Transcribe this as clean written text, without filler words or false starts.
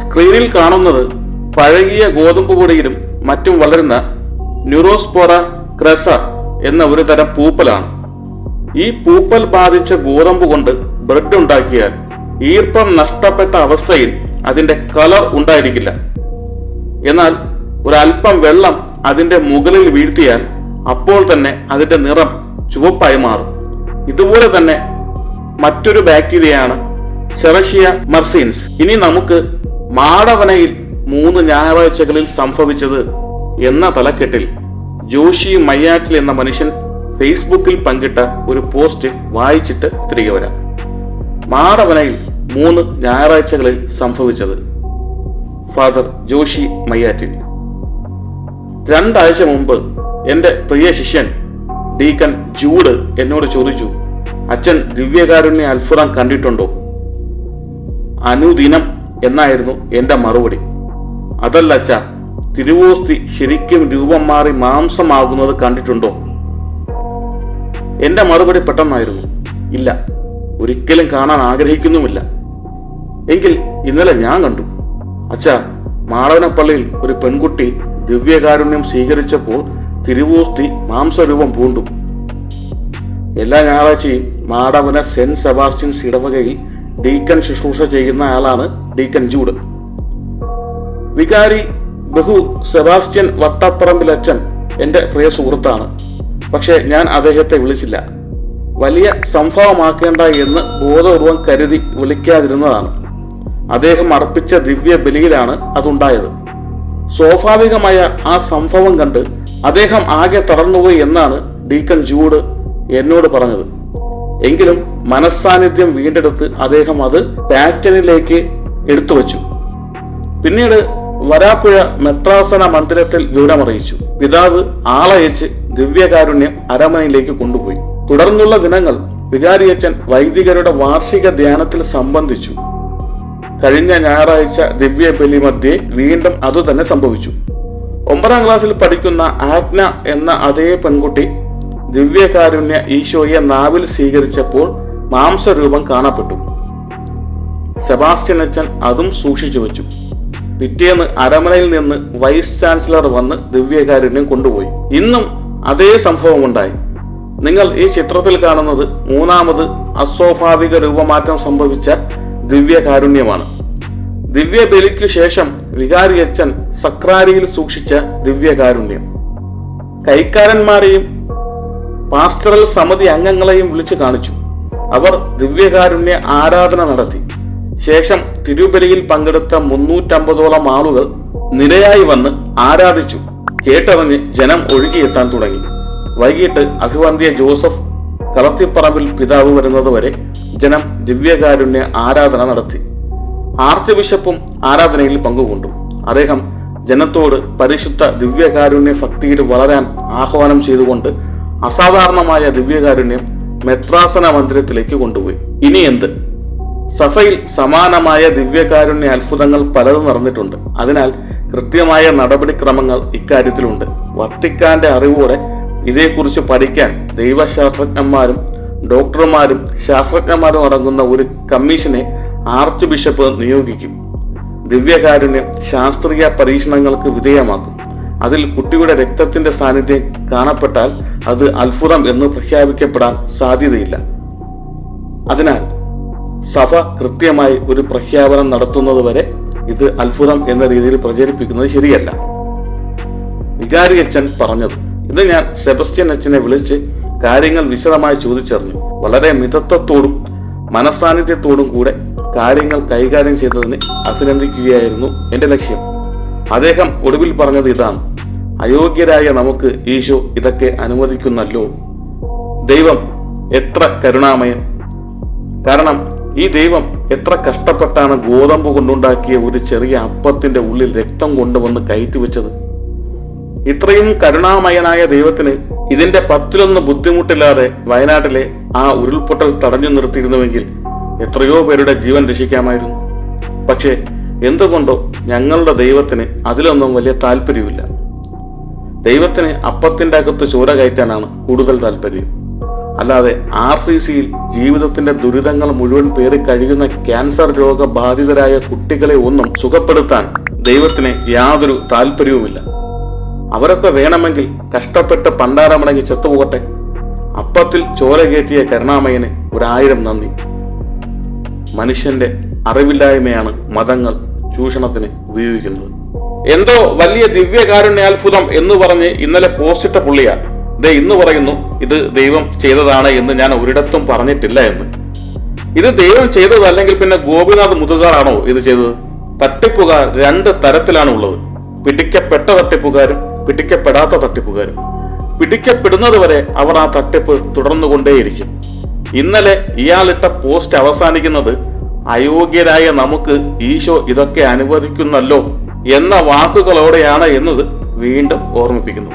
സ്ക്രീനിൽ കാണുന്നത് പഴകിയ ഗോതമ്പ് പൊടിയിലും മറ്റും വളരുന്ന ന്യൂറോസ്പോറ ക്രെസ എന്ന ഒരു തരം പൂപ്പലാണ്. ഈ പൂപ്പൽ ബാധിച്ച ഗോതമ്പ് കൊണ്ട് ബ്രെഡ് ഉണ്ടാക്കിയാൽ ഈർപ്പം നഷ്ടപ്പെട്ട അവസ്ഥയിൽ അതിന്റെ കളർ ഉണ്ടായിരിക്കില്ല. എന്നാൽ ഒരല്പം വെള്ളം അതിന്റെ മുകളിൽ വീഴ്ത്തിയാൽ അപ്പോൾ തന്നെ അതിന്റെ നിറം ചുവപ്പായി മാറും. ഇതുപോലെ തന്നെ മറ്റൊരു ബാക്ടീരിയയാണ് സെറേഷ്യ മർസിൻസ്. ഇനി നമുക്ക് മാടവനയിൽ 3 ഞായറാഴ്ചകളിൽ സംഭവിച്ചത് എന്ന തലക്കെട്ടിൽ ജോഷി മയ്യാറ്റിൽ എന്ന മനുഷ്യൻ ഫേസ്ബുക്കിൽ പങ്കിട്ട ഒരു പോസ്റ്റ് വായിച്ചിട്ട് തിരികെ വരാം. മാടവനയിൽ 3 ഞായറാഴ്ചകളിൽ സംഭവിച്ചത്. ഫാദർ ജോഷി മയ്യാറ്റിൽ. 2 ആഴ്ച മുമ്പ് എന്റെ പ്രിയ ശിഷ്യൻ ഡീക്കൻ ജൂഡ് എന്നോട് ചോദിച്ചു, അച്ഛൻ ദിവ്യകാരുണ്യ അത്ഭുതം കണ്ടിട്ടുണ്ടോ? അനുദിനം എന്നായിരുന്നു എന്റെ മറുപടി. അതല്ല അച്ഛാ, തിരുവോസ്തി ശരിക്കും രൂപം മാറി മാംസമാകുന്നത് കണ്ടിട്ടുണ്ടോ? എന്റെ മറുപടി പെട്ടെന്നായിരുന്നു, ഇല്ല, ഒരിക്കലും കാണാൻ ആഗ്രഹിക്കുന്നുമില്ല. എങ്കിൽ ഇന്നലെ ഞാൻ കണ്ടു അച്ഛാ. മാടവനപ്പള്ളിയിൽ ഒരു പെൺകുട്ടി ദിവ്യകാരുണ്യം സ്വീകരിച്ചപ്പോൾ തിരുവോസ്തി മാംസരൂപം പൂണ്ടു. എല്ലാ ഞായറാഴ്ചയും മാടവന സെന്റ് സെബാസ്റ്റ്യൻസ് ഇടവകയിൽ ഡീക്കൻ ശുശ്രൂഷ ചെയ്യുന്ന ആളാണ് ഡീക്കൻ ജൂഡ്. വികാരി ബഹു സെബാസ്റ്റ്യൻ വട്ടപ്പറമ്പിലച്ചൻ എന്റെ പ്രിയ സുഹൃത്താണ്. പക്ഷെ ഞാൻ അദ്ദേഹത്തെ വിളിച്ചില്ല. വലിയ സംഭവമാക്കേണ്ട എന്ന് ബോധപൂർവം കരുതി വിളിക്കാതിരുന്നതാണ്. അദ്ദേഹം അർപ്പിച്ച ദിവ്യ ബലിയിലാണ് അതുണ്ടായത്. സ്വാഭാവികമായ ആ സംഭവം കണ്ട് അദ്ദേഹം ആകെ തളർന്നുപോയി എന്നാണ് ഡീക്കൻ ജൂഡ് എന്നോട് പറഞ്ഞത്. എങ്കിലും മനസ്സാന്നിധ്യം വീണ്ടെടുത്ത് അദ്ദേഹം അത് പാറ്റനിലേക്ക് എടുത്തു വച്ചു. പിന്നീട് വരാപ്പുഴ മെത്രാസന മന്ദിരത്തിൽ വിവരമറിയിച്ചു. പിതാവ് ആളയച്ച് ദിവ്യകാരുണ്യം അരമനയിലേക്ക് കൊണ്ടുപോയി. തുടർന്നുള്ള ദിനങ്ങൾ വികാരിയച്ചൻ വൈദികരുടെ വാർഷിക ധ്യാനത്തിൽ സംബന്ധിച്ചു. കഴിഞ്ഞ ഞായറാഴ്ച ദിവ്യ ബലി മധ്യേ വീണ്ടും അതുതന്നെ സംഭവിച്ചു. 9ാം ക്ലാസ്സിൽ പഠിക്കുന്ന ആഗ്ന എന്ന അതേ പെൺകുട്ടി ദിവ്യകാരുണ്യ ഈശോയെ നാവിൽ സ്വീകരിച്ചപ്പോൾ മാംസരൂപം കാണപ്പെട്ടു. സെബാസ്റ്റ്യൻ അച്ഛൻ അതും സൂക്ഷിച്ചു വെച്ചു. പിറ്റേന്ന് അരമനയിൽ നിന്ന് വൈസ് ചാൻസലർ വന്ന് ദിവ്യകാരുണ്യം കൊണ്ടുപോയി. ഇന്നും അതേ സംഭവമുണ്ടായി. നിങ്ങൾ ഈ ചിത്രത്തിൽ കാണുന്നത് 3ാമത് അസ്വാഭാവിക രൂപമാറ്റം സംഭവിച്ച ദിവ്യകാരുണ്യമാണ്. ദിവ്യ ബലിക്കു ശേഷം വികാരിയച്ചൻ സക്രാരിയിൽ സൂക്ഷിച്ച ദിവ്യകാരുണ്യം. കൈക്കാരന്മാരെയും പാസ്റ്ററൽ സമിതി അംഗങ്ങളെയും വിളിച്ചു കാണിച്ചു. അവർ ദിവ്യകാരുണ്യ ആരാധന നടത്തി. ശേഷം തിരുബലിയിൽ പങ്കെടുത്ത 350ഓളം ആളുകൾ നിരയായി വന്ന് ആരാധിച്ചു. കേട്ടറിഞ്ഞ് ജനം ഒഴുകിയെത്താൻ തുടങ്ങി. വൈകിട്ട് അഭിവന്ധ്യ ജോസഫ് കളത്തിപ്പറമ്പിൽ പിതാവ് വരുന്നതുവരെ ജനം ദിവ്യകാരുണ്യ ആരാധന നടത്തി. ആർച്ച് ബിഷപ്പും ആരാധനയിൽ പങ്കുകൊണ്ടു. അദ്ദേഹം ജനത്തോട് പരിശുദ്ധ ദിവ്യകാരുണ്യ ഭക്തിയിൽ വളരാൻ ആഹ്വാനം ചെയ്തുകൊണ്ട് അസാധാരണമായ ദിവ്യകാരുണ്യം മെത്രാസന മന്ദിരത്തിലേക്ക് കൊണ്ടുപോയി. ഇനി എന്ത്? സഭയിൽ സമാനമായ ദിവ്യകാരുണ്യ അത്ഭുതങ്ങൾ പലതും നടന്നിട്ടുണ്ട്. അതിനാൽ കൃത്യമായ നടപടിക്രമങ്ങൾ ഇക്കാര്യത്തിലുണ്ട്. വത്തിക്കാന്റെ അറിവോടെ ഇതേക്കുറിച്ച് പഠിക്കാൻ ദൈവശാസ്ത്രജ്ഞന്മാരും ഡോക്ടർമാരും ശാസ്ത്രജ്ഞന്മാരും അടങ്ങുന്ന ഒരു കമ്മീഷനെ ആർച്ച് ബിഷപ്പ് നിയോഗിക്കും. ദിവ്യകാരുണ്യം ശാസ്ത്രീയ പരീക്ഷണങ്ങൾക്ക് വിധേയമാക്കും. അതിൽ കുട്ടിയുടെ രക്തത്തിന്റെ സാന്നിധ്യം കാണപ്പെട്ടാൽ അത് അത്ഭുതം എന്ന് പ്രഖ്യാപിക്കപ്പെടാൻ സാധ്യതയില്ല. അതിനാൽ സഭ കൃത്യമായി ഒരു പ്രഖ്യാപനം നടത്തുന്നത് വരെ ഇത് അത്ഭുതം എന്ന രീതിയിൽ പ്രചരിപ്പിക്കുന്നത് ശരിയല്ല. വികാരി അച്ഛൻ പറഞ്ഞത് ഇത് ഞാൻ സെബസ്റ്റ്യൻ അച്ഛനെ വിളിച്ച് കാര്യങ്ങൾ വിശദമായി ചോദിച്ചറിഞ്ഞു. വളരെ മിതത്വത്തോടും മനസാന്നിധ്യത്തോടും കൂടെ കാര്യങ്ങൾ കൈകാര്യം ചെയ്തതിന് അഭിനന്ദിക്കുകയായിരുന്നു എന്റെ ലക്ഷ്യം. അദ്ദേഹം ഒടുവിൽ പറഞ്ഞത് ഇതാണ്: അയോഗ്യരായ നമുക്ക് ഈശോ ഇതൊക്കെ അനുവദിക്കുന്നല്ലോ. ദൈവം എത്ര കരുണാമയൻ! കാരണം ഈ ദൈവം എത്ര കഷ്ടപ്പെട്ടാണ് ഗോതമ്പ് കൊണ്ടുണ്ടാക്കിയ ഒരു ചെറിയ അപ്പത്തിന്റെ ഉള്ളിൽ രക്തം കൊണ്ടുവന്ന് കയറ്റിവെച്ചത്. ഇത്രയും കരുണാമയനായ ദൈവത്തിന് ഇതിന്റെ 10-1 ബുദ്ധിമുട്ടില്ലാതെ വയനാട്ടിലെ ആ ഉരുൾപൊട്ടൽ തടഞ്ഞു നിർത്തിയിരുന്നുവെങ്കിൽ എത്രയോ പേരുടെ ജീവൻ രക്ഷിക്കാമായിരുന്നു. പക്ഷേ എന്തുകൊണ്ടോ ഞങ്ങളുടെ ദൈവത്തിന് അതിലൊന്നും വലിയ താല്പര്യമില്ല. ദൈവത്തിന് അപ്പത്തിന്റെ അകത്ത് ചോര കയറ്റാനാണ് കൂടുതൽ താല്പര്യം. അല്ലാതെ RCCയിൽ ജീവിതത്തിന്റെ ദുരിതങ്ങൾ മുഴുവൻ പേറി കഴിയുന്ന ക്യാൻസർ രോഗബാധിതരായ കുട്ടികളെ ഒന്നും സുഖപ്പെടുത്താൻ ദൈവത്തിന് യാതൊരു താല്പര്യവുമില്ല. അവരൊക്കെ വേണമെങ്കിൽ കഷ്ടപ്പെട്ട് പണ്ടാരമടങ്ങി ചെത്തുപോകട്ടെ. അപ്പത്തിൽ ചോര കയറ്റിയ കരുണാമയന് 1000 നന്ദി. മനുഷ്യന്റെ അറിവില്ലായ്മയാണ് മതങ്ങൾ ചൂഷണത്തിന് ഉപയോഗിക്കുന്നത്. എന്തോ വലിയ ദിവ്യകാരുണ്യാത്ഭുതം എന്ന് പറഞ്ഞ് ഇന്നലെ പോസ്റ്റിട്ട പുള്ളിയാ ഇന്ന് പറയുന്നു ഇത് ദൈവം ചെയ്തതാണ് എന്ന് ഞാൻ ഒരിടത്തും പറഞ്ഞിട്ടില്ല എന്ന്. ഇത് ദൈവം ചെയ്തതല്ലെങ്കിൽ പിന്നെ ഗോപിനാഥ് മുതുകാറാണോ ഇത് ചെയ്തത്? തട്ടിപ്പുകാർ 2 തരത്തിലാണ് ഉള്ളത്: പിടിക്കപ്പെട്ട തട്ടിപ്പുകാരും പിടിക്കപ്പെടാത്ത തട്ടിപ്പുകാരും. പിടിക്കപ്പെടുന്നത് വരെ അവർ ആ തട്ടിപ്പ് തുടർന്നുകൊണ്ടേയിരിക്കും. ഇന്നലെ ഇയാളിട്ട പോസ്റ്റ് അവസാനിക്കുന്നത് അയോഗ്യരായ നമുക്ക് ഈശോ ഇതൊക്കെ അനുവദിക്കുന്നല്ലോ എന്ന വാക്കുകളോടെയാണ് എന്നത് വീണ്ടും ഓർമ്മിപ്പിക്കുന്നു.